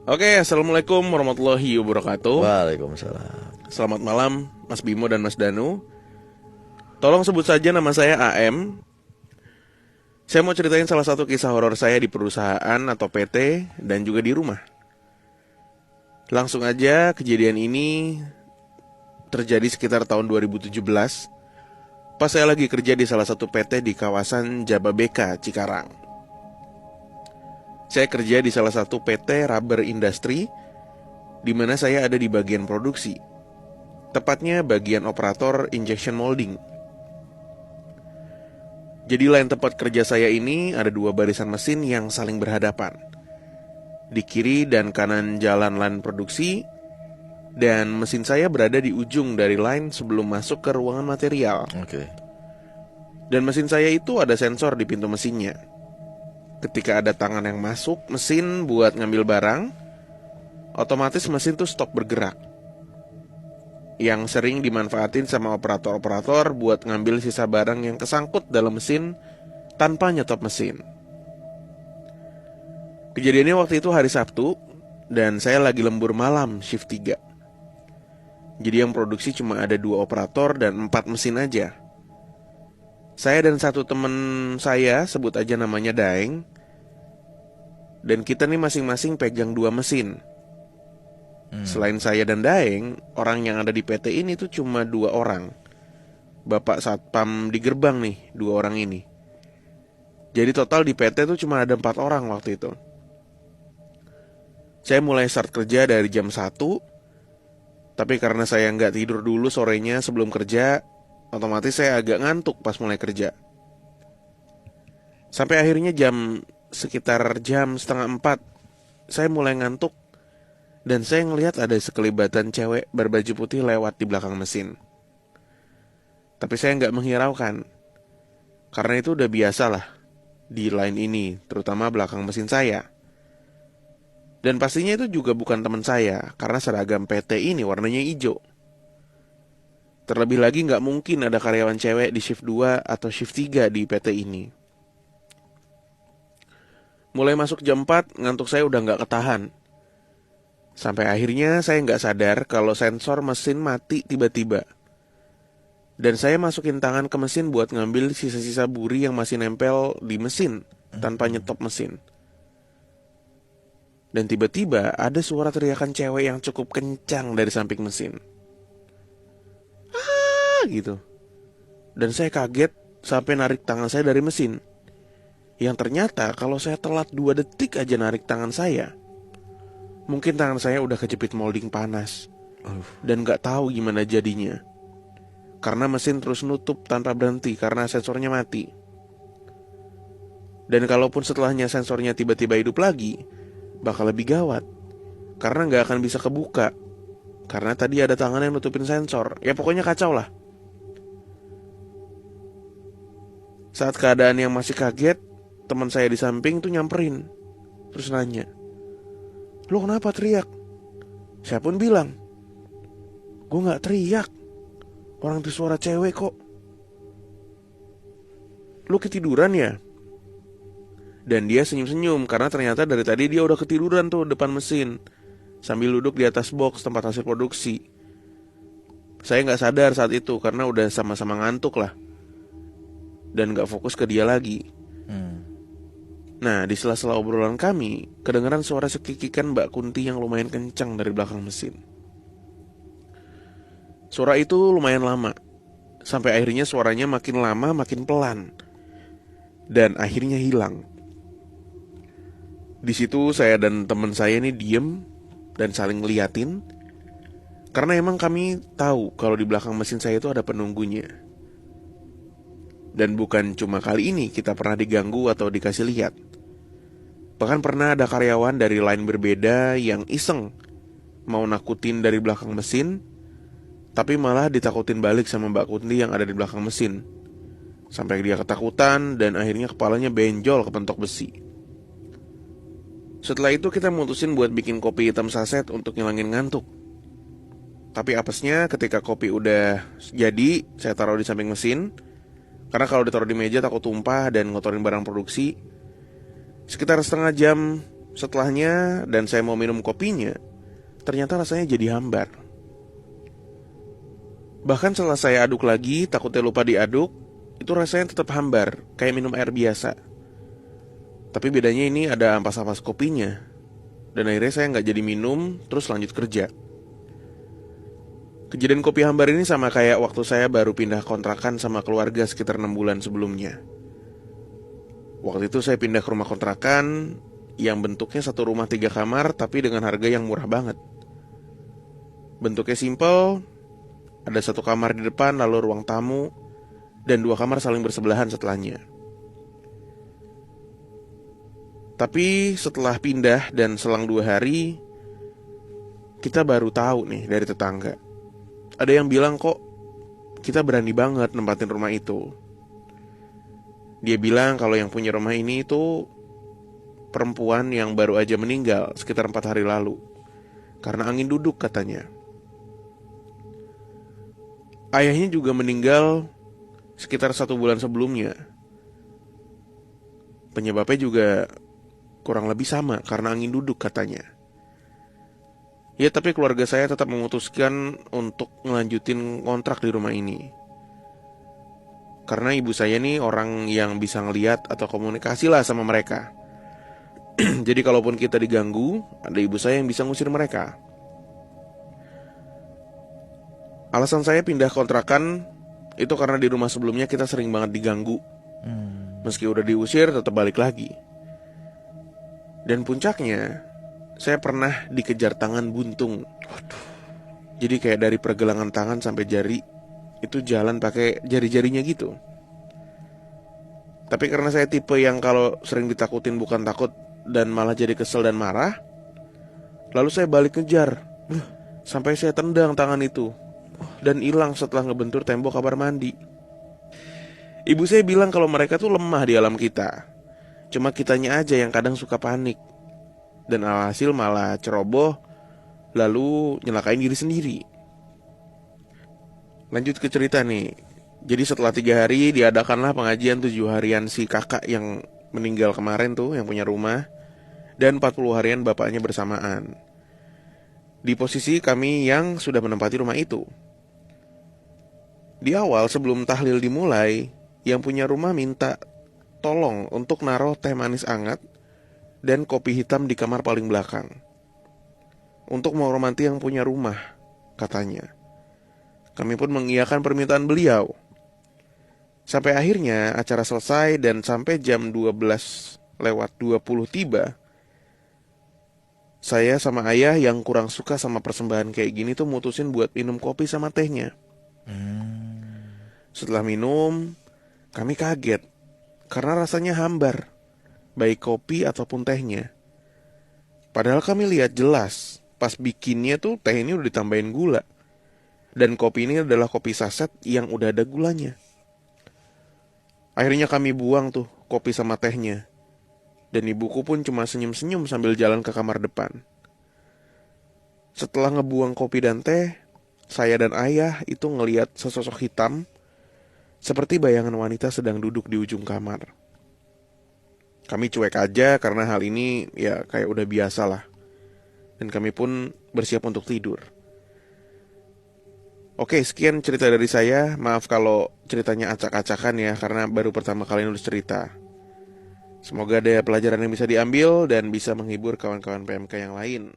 Oke, assalamualaikum warahmatullahi wabarakatuh. Waalaikumsalam. Selamat malam, Mas Bimo dan Mas Danu. Tolong sebut saja nama saya AM. Saya mau ceritain salah satu kisah horor saya di perusahaan atau PT dan juga di rumah. Langsung aja, kejadian ini terjadi sekitar tahun 2017. Pas saya lagi kerja di salah satu PT di kawasan Jababeka, Cikarang. Saya kerja di salah satu PT rubber industry, di mana saya ada di bagian produksi. Tepatnya bagian operator injection molding. Jadi lain tempat kerja saya ini ada dua barisan mesin yang saling berhadapan. Di kiri dan kanan jalan line produksi, dan mesin saya berada di ujung dari line sebelum masuk ke ruangan material. Oke. Dan mesin saya itu ada sensor di pintu mesinnya. Ketika ada tangan yang masuk mesin buat ngambil barang, otomatis mesin tuh stop bergerak. Yang sering dimanfaatin sama operator-operator buat ngambil sisa barang yang kesangkut dalam mesin tanpa nyetop mesin. Kejadiannya waktu itu hari Sabtu, dan saya lagi lembur malam shift 3. Jadi yang produksi cuma ada 2 operator dan 4 mesin aja. Saya dan satu temen saya, sebut aja namanya Daeng. Dan kita nih masing-masing pegang 2 mesin. Selain saya dan Daeng, orang yang ada di PT ini tuh cuma 2 orang. Bapak Satpam di gerbang nih, 2 orang ini. Jadi total di PT tuh cuma ada 4 orang waktu itu. Saya mulai start kerja dari jam 1. Tapi karena saya nggak tidur dulu sorenya sebelum kerja, otomatis saya agak ngantuk pas mulai kerja. Sampai akhirnya sekitar jam setengah 4, saya mulai ngantuk. Dan saya ngelihat ada sekelibatan cewek berbaju putih lewat di belakang mesin. Tapi saya nggak menghiraukan, karena itu udah biasa lah di line ini, terutama belakang mesin saya. Dan pastinya itu juga bukan teman saya, karena seragam PT ini warnanya hijau. Terlebih lagi nggak mungkin ada karyawan cewek di shift 2 atau shift 3 di PT ini. Mulai masuk jam 4, ngantuk saya udah nggak ketahan. Sampai akhirnya saya nggak sadar kalau sensor mesin mati tiba-tiba. Dan saya masukin tangan ke mesin buat ngambil sisa-sisa buri yang masih nempel di mesin tanpa nyetop mesin. Dan tiba-tiba ada suara teriakan cewek yang cukup kencang dari samping mesin. Ah, gitu. Dan saya kaget sampai narik tangan saya dari mesin. Yang ternyata kalau saya telat 2 detik aja narik tangan saya, mungkin tangan saya udah kejepit molding panas. Dan gak tahu gimana jadinya. Karena mesin terus nutup tanpa berhenti karena sensornya mati. Dan kalaupun setelahnya sensornya tiba-tiba hidup lagi, bakal lebih gawat, karena gak akan bisa kebuka, karena tadi ada tangan yang nutupin sensor. Ya pokoknya kacau lah. Saat keadaan yang masih kaget, teman saya di samping tuh nyamperin, terus nanya, "Lo kenapa teriak?" Saya pun bilang, "Gue gak teriak, orang itu suara cewek kok." "Lo ketiduran ya?" Dan dia senyum-senyum karena ternyata dari tadi dia udah ketiduran tuh depan mesin, sambil duduk di atas box tempat hasil produksi. Saya gak sadar saat itu karena udah sama-sama ngantuk lah, dan gak fokus ke dia lagi. Nah, di sela-sela obrolan kami, kedengeran suara sekikikan Mbak Kunti yang lumayan kencang dari belakang mesin. Suara itu lumayan lama, sampai akhirnya suaranya makin lama makin pelan, dan akhirnya hilang. Di situ saya dan teman saya ini diem dan saling ngeliatin, karena emang kami tahu kalau di belakang mesin saya itu ada penunggunya. Dan bukan cuma kali ini kita pernah diganggu atau dikasih lihat. Bahkan pernah ada karyawan dari line berbeda yang iseng mau nakutin dari belakang mesin, tapi malah ditakutin balik sama Mbak Kunti yang ada di belakang mesin. Sampai dia ketakutan dan akhirnya kepalanya benjol ke pentok besi. Setelah itu kita mutusin buat bikin kopi hitam saset untuk ngilangin ngantuk. Tapi apesnya ketika kopi udah jadi, saya taruh di samping mesin. Karena kalau ditaruh di meja takut tumpah dan ngotorin barang produksi. Sekitar setengah jam Setelahnya dan saya mau minum kopinya, ternyata rasanya jadi hambar. Bahkan setelah saya aduk lagi, takutnya lupa diaduk, itu rasanya tetap hambar, kayak minum air biasa. Tapi bedanya ini ada ampas-ampas kopinya. Dan akhirnya saya nggak jadi minum, terus lanjut kerja. Kejadian kopi hambar ini sama kayak waktu saya baru pindah kontrakan sama keluarga sekitar 6 bulan sebelumnya. Waktu itu saya pindah ke rumah kontrakan yang bentuknya satu rumah 3 kamar tapi dengan harga yang murah banget. Bentuknya simple, ada satu kamar di depan lalu ruang tamu, dan 2 kamar saling bersebelahan setelahnya. Tapi setelah pindah dan selang 2 hari, kita baru tahu nih dari tetangga. Ada yang bilang kok kita berani banget nempatin rumah itu. Dia bilang kalau yang punya rumah ini itu perempuan yang baru aja meninggal sekitar 4 hari lalu karena angin duduk katanya. Ayahnya juga meninggal sekitar 1 bulan sebelumnya. Penyebabnya juga kurang lebih sama karena angin duduk katanya. Ya tapi keluarga saya tetap memutuskan untuk ngelanjutin kontrak di rumah ini. Karena ibu saya nih orang yang bisa ngeliat atau komunikasi lah sama mereka. Jadi kalaupun kita diganggu, ada ibu saya yang bisa ngusir mereka. Alasan saya pindah kontrakan itu karena di rumah sebelumnya kita sering banget diganggu. Meski udah diusir tetap balik lagi. Dan puncaknya, saya pernah dikejar tangan buntung. Jadi kayak dari pergelangan tangan sampai jari itu jalan pakai jari-jarinya gitu. Tapi karena saya tipe yang kalau sering ditakutin bukan takut dan malah jadi kesel dan marah, lalu saya balik ngejar. Sampai saya tendang tangan itu dan hilang setelah ngebentur tembok kamar mandi. Ibu saya bilang kalau mereka tuh lemah di alam kita. Cuma kitanya aja yang kadang suka panik. Dan alhasil malah ceroboh, lalu nyelakain diri sendiri. Lanjut ke cerita nih. Jadi setelah 3 hari diadakanlah pengajian 7 harian si kakak yang meninggal kemarin tuh, yang punya rumah, dan 40 harian bapaknya bersamaan. Di posisi kami yang sudah menempati rumah itu. Di awal sebelum tahlil dimulai, yang punya rumah minta tolong untuk naruh teh manis hangat dan kopi hitam di kamar paling belakang untuk menghormati yang punya rumah, katanya. Kami pun mengiyakan permintaan beliau. Sampai akhirnya acara selesai dan sampai jam 12:20 tiba, saya sama ayah yang kurang suka sama persembahan kayak gini tuh mutusin buat minum kopi sama tehnya. Setelah minum, kami kaget karena rasanya hambar, baik kopi ataupun tehnya. Padahal kami lihat jelas, pas bikinnya tuh teh ini udah ditambahin gula. Dan kopi ini adalah kopi saset yang udah ada gulanya. Akhirnya kami buang tuh kopi sama tehnya. Dan ibuku pun cuma senyum-senyum sambil jalan ke kamar depan. Setelah ngebuang kopi dan teh, saya dan ayah itu ngelihat sesosok hitam seperti bayangan wanita sedang duduk di ujung kamar. Kami cuek aja karena hal ini ya kayak udah biasa lah. Dan kami pun bersiap untuk tidur. Oke, sekian cerita dari saya. Maaf kalau ceritanya acak-acakan ya, karena baru pertama kali nulis cerita. Semoga ada pelajaran yang bisa diambil dan bisa menghibur kawan-kawan PMK yang lain.